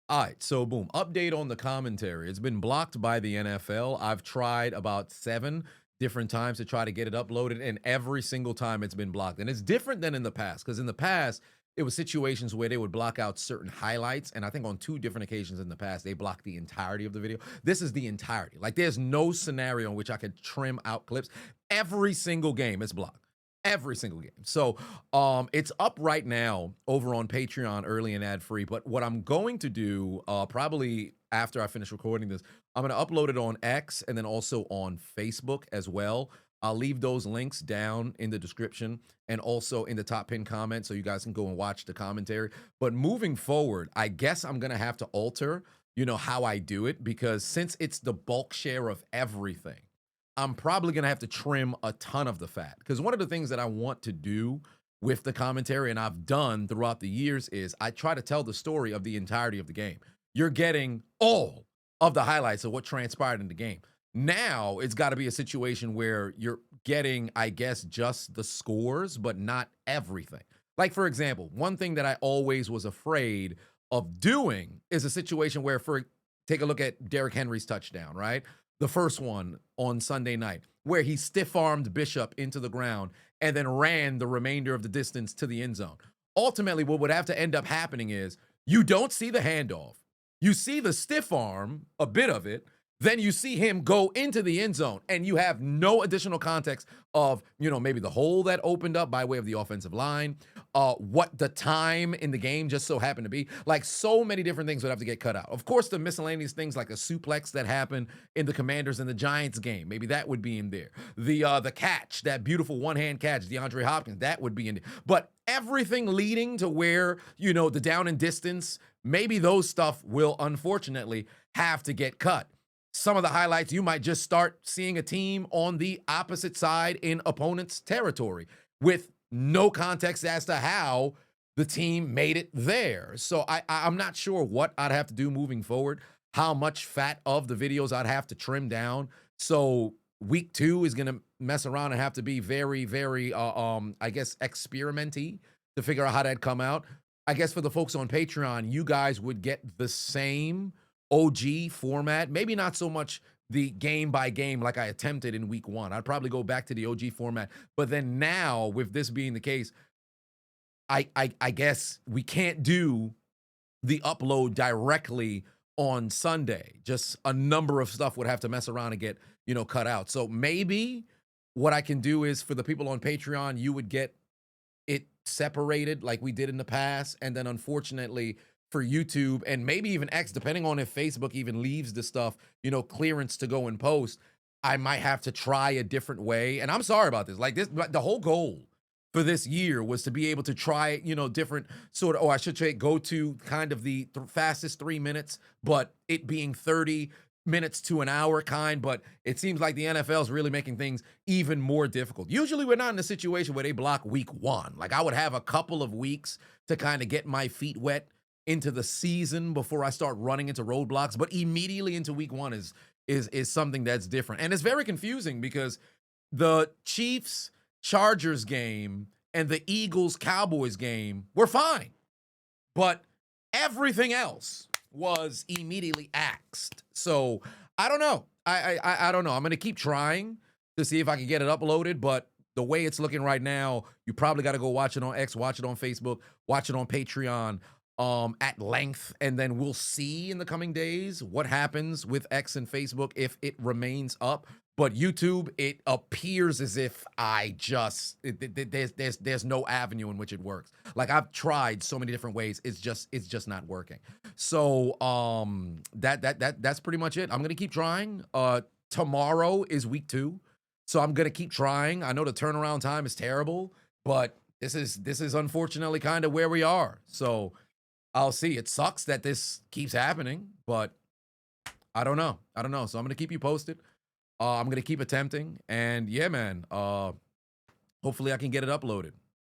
All right, so boom, update on the commentary. It's been blocked by the NFL. I've tried about 7 different times to try to get it uploaded, and every single time it's been blocked. And it's different than in the past, because in the past, it was situations where they would block out certain highlights. And I think on 2 different occasions in the past, they blocked the entirety of the video. This is the entirety. Like, there's no scenario in which I could trim out clips. Every single game is blocked. Every single game. So it's up right now over on Patreon, early and ad free. But what I'm going to do, probably after I finish recording this, I'm going to upload it on X and then also on Facebook as well. I'll leave those links down in the description and also in the top pin comment so you guys can go and watch the commentary. But moving forward, I guess I'm going to have to alter, how I do it, because since it's the bulk share of everything, I'm probably going to have to trim a ton of the fat, because one of the things that I want to do with the commentary, and I've done throughout the years, is I try to tell the story of the entirety of the game. You're getting all of the highlights of what transpired in the game. Now it's got to be a situation where you're getting, I guess, just the scores, but not everything. Like, for example, one thing that I always was afraid of doing is a situation where, take a look at Derrick Henry's touchdown, right? The first one on Sunday night, where he stiff-armed Bishop into the ground and then ran the remainder of the distance to the end zone. Ultimately, what would have to end up happening is you don't see the handoff. You see the stiff arm, a bit of it, then you see him go into the end zone, and you have no additional context of, maybe the hole that opened up by way of the offensive line, what the time in the game just so happened to be. Like, so many different things would have to get cut out. Of course, the miscellaneous things like a suplex that happened in the Commanders and the Giants game, maybe that would be in there. The catch, that beautiful one-hand catch, DeAndre Hopkins, that would be in there. But everything leading to where, the down and distance, maybe those stuff will unfortunately have to get cut. Some of the highlights, you might just start seeing a team on the opposite side in opponent's territory with no context as to how the team made it there. So I'm not sure what I'd have to do moving forward, how much fat of the videos I'd have to trim down. So week 2 is going to mess around and have to be very, very, I guess, experimenty to figure out how that'd come out. I guess for the folks on Patreon, you guys would get the same OG format, maybe not so much the game by game like I attempted in week 1. I'd probably go back to the OG format. But then now, with this being the case, I guess we can't do the upload directly on Sunday. Just a number of stuff would have to mess around and get, cut out. So maybe what I can do is, for the people on Patreon, you would get it separated like we did in the past. And then unfortunately for YouTube and maybe even X, depending on if Facebook even leaves the stuff, clearance to go and post, I might have to try a different way. And I'm sorry about this. Like, the whole goal for this year was to be able to try, different sort of, or I should say, go to kind of the fastest 3 minutes, but it being 30 minutes to an hour kind. But it seems like the NFL is really making things even more difficult. Usually we're not in a situation where they block week 1. Like, I would have a couple of weeks to kind of get my feet wet into the season before I start running into roadblocks, but immediately into week 1 is something that's different. And it's very confusing because the Chiefs Chargers game and the Eagles Cowboys game were fine, but everything else was immediately axed. So I don't know. I don't know. I'm going to keep trying to see if I can get it uploaded, but the way it's looking right now, you probably got to go watch it on X, watch it on Facebook, watch it on Patreon at length, and then we'll see in the coming days what happens with X and Facebook if it remains up. But YouTube, it appears as if there's no avenue in which it works. Like, I've tried so many different ways, it's just not working. So that's pretty much it. I'm gonna keep trying. Tomorrow is week 2, so I'm gonna keep trying. I know the turnaround time is terrible, but this is unfortunately kind of where we are. So I'll see. It sucks that this keeps happening, but I don't know. So I'm gonna keep you posted. I'm gonna keep attempting, and yeah, man. Hopefully I can get it uploaded.